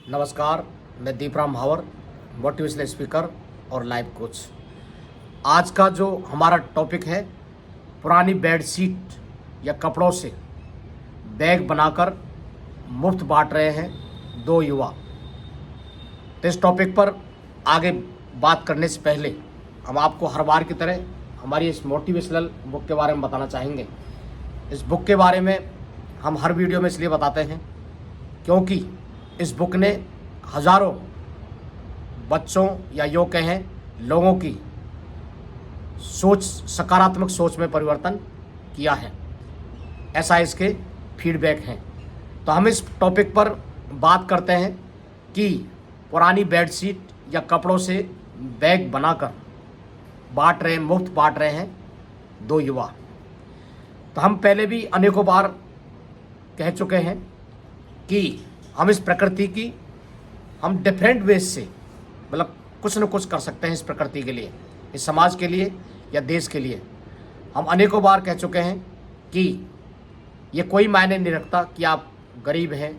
नमस्कार, मैं दीपराम भावर, मोटिवेशनल स्पीकर और लाइफ कोच। आज का जो हमारा टॉपिक है, पुरानी बेड शीट या कपड़ों से बैग बनाकर मुफ्त बांट रहे हैं दो युवा। तो इस टॉपिक पर आगे बात करने से पहले हम आपको हर बार की तरह हमारी इस मोटिवेशनल बुक के बारे में बताना चाहेंगे। इस बुक के बारे में हम हर वीडियो में इसलिए बताते हैं क्योंकि इस बुक ने हज़ारों बच्चों या यूँ कहें लोगों की सोच, सकारात्मक सोच में परिवर्तन किया है, ऐसा इसके फीडबैक हैं। तो हम इस टॉपिक पर बात करते हैं कि पुरानी बेडशीट या कपड़ों से बैग बनाकर मुफ्त बांट रहे हैं दो युवा। तो हम पहले भी अनेकों बार कह चुके हैं कि हम इस प्रकृति की हम डिफरेंट वेज से मतलब कुछ न कुछ कर सकते हैं इस प्रकृति के लिए, इस समाज के लिए या देश के लिए। हम अनेकों बार कह चुके हैं कि ये कोई मायने नहीं रखता कि आप गरीब हैं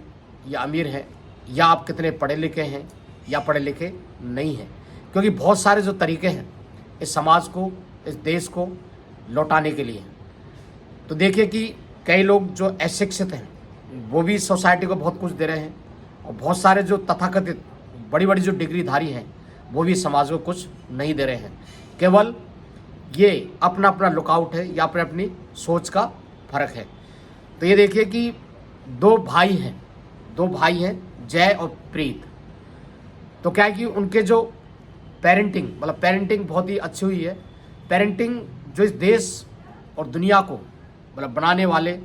या अमीर हैं या आप कितने पढ़े लिखे हैं या पढ़े लिखे नहीं हैं, क्योंकि बहुत सारे जो तरीके हैं इस समाज को, इस देश को लौटाने के लिए। तो देखिए कि कई लोग जो अशिक्षित हैं वो भी सोसाइटी को बहुत कुछ दे रहे हैं, और बहुत सारे जो तथाकथित बड़ी बड़ी जो डिग्रीधारी हैं वो भी समाज को कुछ नहीं दे रहे हैं। केवल ये अपना अपना लुकआउट है या अपनी अपनी सोच का फर्क है। तो ये देखिए कि दो भाई हैं जय और प्रीत। तो क्या है कि उनके जो पेरेंटिंग बहुत ही अच्छी हुई है। पेरेंटिंग जो इस देश और दुनिया को बनाने वाले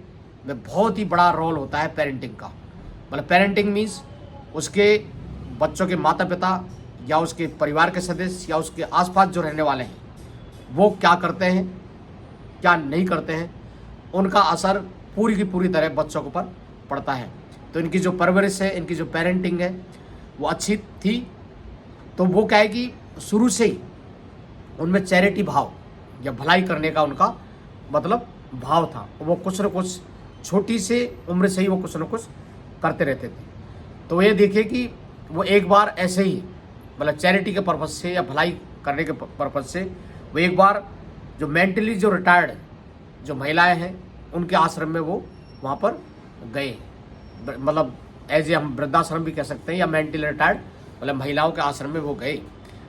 में बहुत ही बड़ा रोल होता है पेरेंटिंग का। पेरेंटिंग मीन्स उसके बच्चों के माता पिता या उसके परिवार के सदस्य या उसके आसपास जो रहने वाले हैं वो क्या करते हैं, क्या नहीं करते हैं, उनका असर पूरी की पूरी तरह बच्चों के ऊपर पड़ता है। तो इनकी जो परवरिश है, इनकी जो पेरेंटिंग है वो अच्छी थी। तो वो क्या है कि शुरू से ही उनमें चैरिटी भाव या भलाई करने का उनका भाव था। वो कुछ न कुछ छोटी से उम्र से ही वो कुछ न कुछ करते रहते थे। तो ये देखिए कि वो एक बार ऐसे ही चैरिटी के पर्पज़ से या भलाई करने के पर्पज़ से वो एक बार जो मेंटली जो रिटायर्ड जो महिलाएं हैं उनके आश्रम में वो वहाँ पर गए। एज ए हम वृद्धाश्रम भी कह सकते हैं या मेंटली रिटायर्ड महिलाओं के आश्रम में वो गए।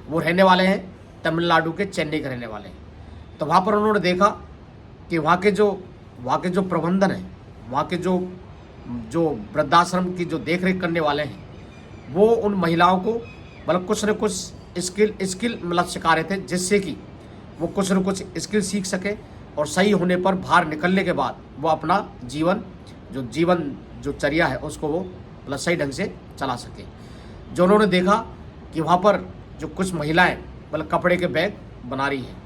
वो रहने वाले हैं तमिलनाडु के, चेन्नई के रहने वाले हैं। तो वहाँ पर उन्होंने देखा कि वहाँ के जो प्रबंधन है, वहाँ के जो वृद्धाश्रम की जो देख रेख करने वाले हैं वो उन महिलाओं को कुछ न कुछ स्किल सिखा रहे थे, जिससे कि वो कुछ न कुछ स्किल सीख सके और सही होने पर बाहर निकलने के बाद वो अपना जीवन जो चर्या है उसको वो सही ढंग से चला सके। जो उन्होंने देखा कि वहाँ पर जो कुछ महिलाएं कपड़े के बैग बना रही हैं,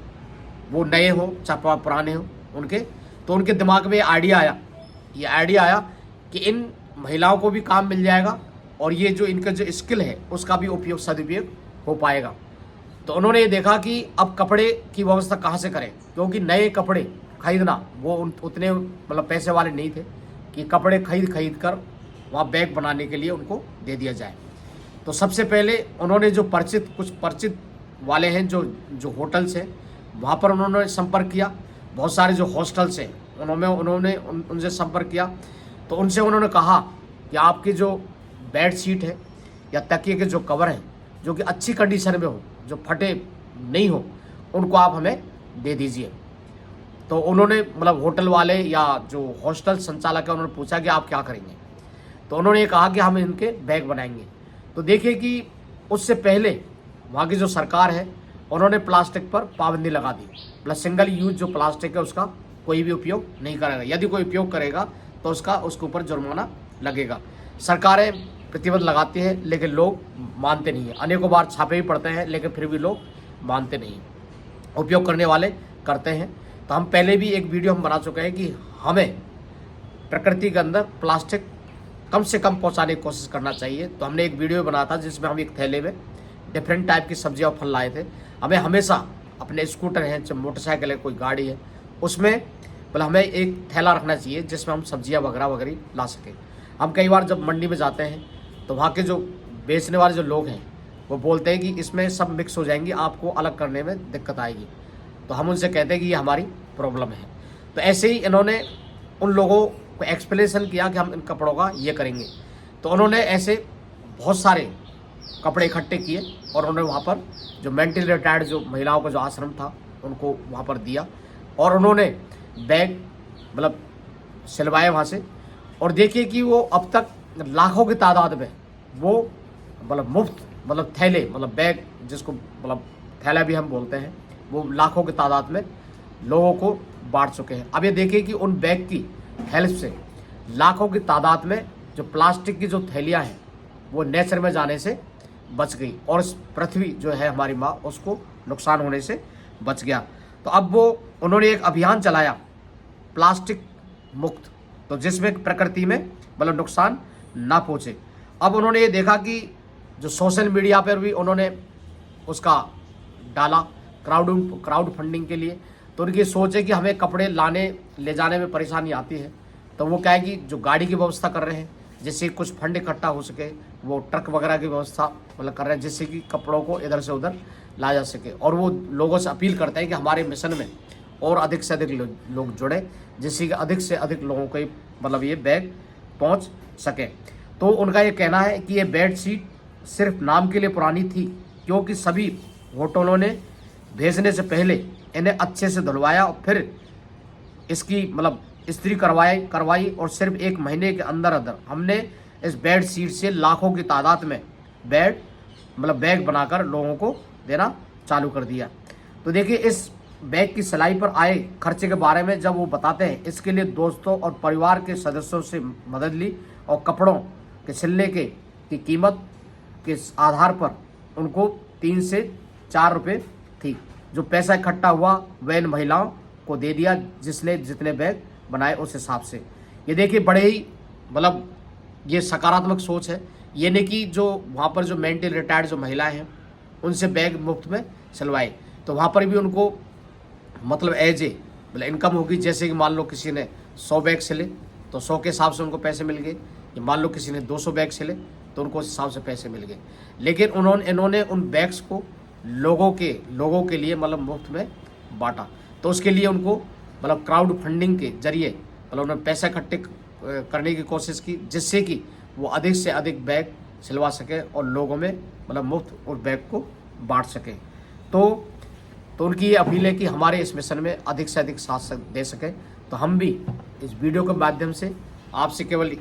वो नए हो चाहे पुराने हो तो उनके दिमाग में आइडिया आया कि इन महिलाओं को भी काम मिल जाएगा और ये जो इनका जो स्किल है उसका भी सदुपयोग हो पाएगा। तो उन्होंने ये देखा कि अब कपड़े की व्यवस्था कहाँ से करें, क्योंकि नए कपड़े खरीदना वो उतने पैसे वाले नहीं थे कि कपड़े खरीद कर वहाँ बैग बनाने के लिए उनको दे दिया जाए। तो सबसे पहले उन्होंने जो कुछ परिचित वाले हैं जो होटल्स हैं वहाँ पर उन्होंने संपर्क किया। बहुत सारे जो हॉस्टल्स हैं उन्होंने उनसे संपर्क किया। तो उनसे उन्होंने कहा कि आपकी जो बेड शीट है या तकिए के जो कवर हैं जो कि अच्छी कंडीशन में हो, जो फटे नहीं हो, उनको आप हमें दे दीजिए। तो उन्होंने होटल वाले या जो हॉस्टल संचालक है उन्होंने पूछा कि आप क्या करेंगे। तो उन्होंने ये कहा कि हम इनके बैग बनाएंगे। तो देखिए कि उससे पहले वहाँ की जो सरकार है उन्होंने प्लास्टिक पर पाबंदी लगा दी। सिंगल यूज जो प्लास्टिक है उसका कोई भी उपयोग नहीं करेगा, यदि कोई उपयोग करेगा तो उसके ऊपर जुर्माना लगेगा। सरकारें प्रतिबंध लगाती हैं लेकिन लोग मानते नहीं हैं। अनेकों बार छापे भी पड़ते हैं लेकिन फिर भी लोग मानते नहीं हैं, उपयोग करने वाले करते हैं। तो हम पहले भी एक वीडियो हम बना चुके हैं कि हमें प्रकृति के अंदर प्लास्टिक कम से कम पहुंचाने की कोशिश करना चाहिए। तो हमने एक वीडियो बनाया था जिसमें हम एक थैले में डिफरेंट टाइप की सब्जियां और फल लाए थे। हमें हमेशा अपने स्कूटर हैं, चाहे मोटरसाइकिल है, कोई गाड़ी है, उसमें हमें एक थैला रखना चाहिए जिसमें हम सब्जियां वगैरह ला सकें। हम कई बार जब मंडी में जाते हैं तो वहाँ के जो बेचने वाले जो लोग हैं वो बोलते हैं कि इसमें सब मिक्स हो जाएंगी, आपको अलग करने में दिक्कत आएगी। तो हम उनसे कहते हैं कि ये हमारी प्रॉब्लम है। तो ऐसे ही इन्होंने उन लोगों को एक्सप्लेनेशन किया कि हम इन कपड़ों का ये करेंगे। तो उन्होंने ऐसे बहुत सारे कपड़े इकट्ठे किए और उन्होंने वहाँ पर जो मेंटली रिटायर्ड जो महिलाओं का जो आश्रम था उनको वहाँ पर दिया, और उन्होंने बैग मतलब सिलवाए वहाँ से। और देखिए कि वो अब तक लाखों की तादाद में वो मतलब मुफ्त मतलब थैले मतलब बैग, जिसको मतलब थैला भी हम बोलते हैं, वो लाखों की तादाद में लोगों को बांट चुके हैं। अब ये देखिए कि उन बैग की हेल्प से लाखों की तादाद में जो प्लास्टिक की जो थैलियाँ हैं वो नेचर में जाने से बच गई, और इस पृथ्वी जो है हमारी माँ उसको नुकसान होने से बच गया। तो अब वो उन्होंने एक अभियान चलाया प्लास्टिक मुक्त, तो जिसमें प्रकृति में मतलब नुकसान ना पहुँचे। अब उन्होंने ये देखा कि जो सोशल मीडिया पर भी उन्होंने उसका डाला क्राउड फंडिंग के लिए। तो उनकी सोच है कि हमें कपड़े लाने ले जाने में परेशानी आती है, तो वो क्या है कि जो गाड़ी की व्यवस्था कर रहे हैं जिससे कुछ फंड इकट्ठा हो सके, वो ट्रक वगैरह की व्यवस्था मतलब कर रहे हैं जिससे कि कपड़ों को इधर से उधर ला जा सके। और वो लोगों से अपील करते हैं कि हमारे मिशन में और अधिक से अधिक लोग जुड़े, जिससे कि अधिक से अधिक लोगों को मतलब ये बैग पहुंच सके। तो उनका ये कहना है कि ये बेड शीट सिर्फ नाम के लिए पुरानी थी, क्योंकि सभी होटलों ने भेजने से पहले इन्हें अच्छे से धुलवाया और फिर इसकी मतलब इस्त्री करवाई और सिर्फ 1 महीने के अंदर अंदर हमने इस बेड शीट से लाखों की तादाद में बैग बनाकर लोगों को देना चालू कर दिया। तो देखिए इस बैग की सिलाई पर आए खर्चे के बारे में जब वो बताते हैं, इसके लिए दोस्तों और परिवार के सदस्यों से मदद ली और कपड़ों के सिलने की कीमत के आधार पर उनको 3 से 4 रुपये थी। जो पैसा इकट्ठा हुआ वह इन महिलाओं को दे दिया जिसने जितने बैग बनाए उस हिसाब से। ये देखिए बड़े ही मतलब ये सकारात्मक सोच है। ये नहीं कि जो वहाँ पर जो मेंटली रिटायर्ड जो महिलाएं हैं उनसे बैग मुफ्त में सिलवाए, तो वहाँ पर भी उनको मतलब एज ए मतलब इनकम होगी। जैसे कि मान लो किसी ने 100 बैग सिले तो 100 के हिसाब से उनको पैसे मिल गए, मान लो किसी ने 200 बैग सिले तो उनको उस हिसाब से पैसे मिल गए। लेकिन इन्होंने उन बैग्स को लोगों के लिए मतलब मुफ्त में बांटा। तो उसके लिए उनको मतलब क्राउड फंडिंग के जरिए मतलब उन्होंने पैसा इकट्ठे करने की कोशिश की, जिससे कि वो अधिक से अधिक बैग सिलवा सके और लोगों में मतलब मुफ्त उस बैग को बांट सके। तो उनकी ये अपील है कि हमारे इस मिशन में अधिक से अधिक साथ दे सके। तो हम भी इस वीडियो के माध्यम से आपसे केवल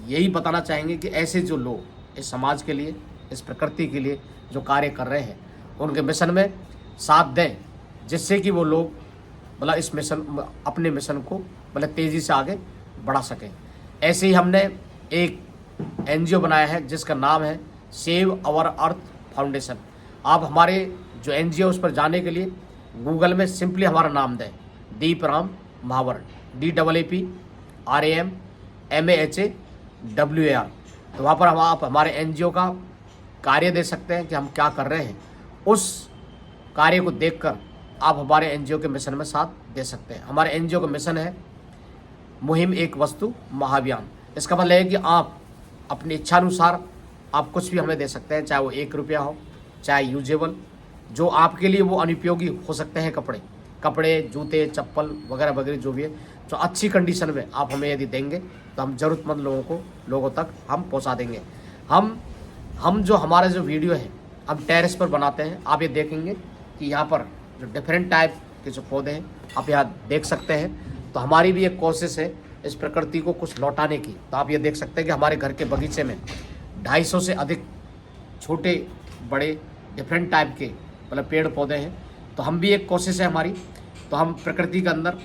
यही बताना चाहेंगे कि ऐसे जो लोग इस समाज के लिए, इस प्रकृति के लिए जो कार्य कर रहे हैं उनके मिशन में साथ दें, जिससे कि वो लोग मतलब इस मिशन अपने मिशन को मतलब तेज़ी से आगे बढ़ा सकें। ऐसे ही हमने एक NGO बनाया है जिसका नाम है सेव आवर अर्थ फाउंडेशन। आप हमारे जो NGO उस पर जाने के लिए गूगल में सिंपली हमारा नाम दें, दीपराम महावर, DEEPRAMMAHAWAR। तो वहाँ पर आप हमारे NGO का कार्य दे सकते हैं कि हम क्या कर रहे हैं। उस कार्य को देखकर आप हमारे NGO के मिशन में साथ दे सकते हैं। हमारे NGO का मिशन है मुहिम एक वस्तु महाअभियान। इसका मतलब है कि आप अपनी इच्छानुसार आप कुछ भी हमें दे सकते हैं, चाहे वो 1 रुपया हो, चाहे यूजेबल, जो आपके लिए वो अनुपयोगी हो सकते हैं, कपड़े जूते चप्पल वगैरह वगैरह जो भी है, जो अच्छी कंडीशन में आप हमें यदि देंगे तो हम ज़रूरतमंद लोगों तक हम पहुंचा देंगे। हम जो हमारा जो वीडियो है हम टेरेस पर बनाते हैं। आप ये देखेंगे कि यहाँ पर जो डिफरेंट टाइप के जो पौधे हैं आप यहाँ देख सकते हैं। तो हमारी भी एक कोशिश है इस प्रकृति को कुछ लौटाने की। तो आप ये देख सकते हैं कि हमारे घर के बगीचे में 250 से अधिक छोटे बड़े डिफरेंट टाइप के मतलब पेड़ पौधे हैं। तो हम भी एक कोशिश है हमारी, तो हम प्रकृति के अंदर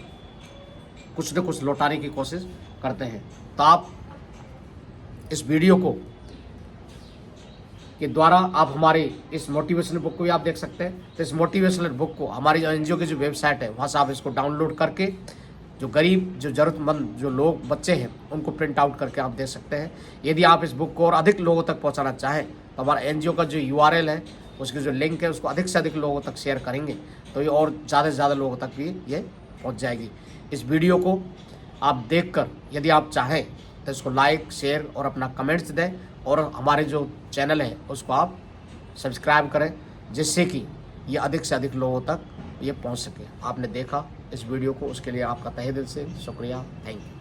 कुछ न कुछ लौटाने की कोशिश करते हैं। तो आप इस वीडियो को के द्वारा आप हमारे इस मोटिवेशनल बुक को भी आप देख सकते हैं। तो इस मोटिवेशनल बुक को हमारी NGO की जो वेबसाइट है वहाँ से आप इसको डाउनलोड करके जो गरीब जो ज़रूरतमंद जो लोग बच्चे हैं उनको प्रिंट आउट करके आप दे सकते हैं। यदि आप इस बुक को और अधिक लोगों तक पहुँचाना चाहें तो हमारा NGO का जो URL है उसकी जो लिंक है उसको अधिक से अधिक लोगों तक शेयर करेंगे तो ये और ज़्यादा से ज़्यादा लोगों तक भी ये पहुँच जाएगी। इस वीडियो को आप देखकर यदि आप चाहें तो इसको लाइक, शेयर और अपना कमेंट्स दें, और हमारे जो चैनल है उसको आप सब्सक्राइब करें, जिससे कि ये अधिक से अधिक लोगों तक ये पहुंच सके। आपने देखा इस वीडियो को, उसके लिए आपका तहे दिल से शुक्रिया। Thank you.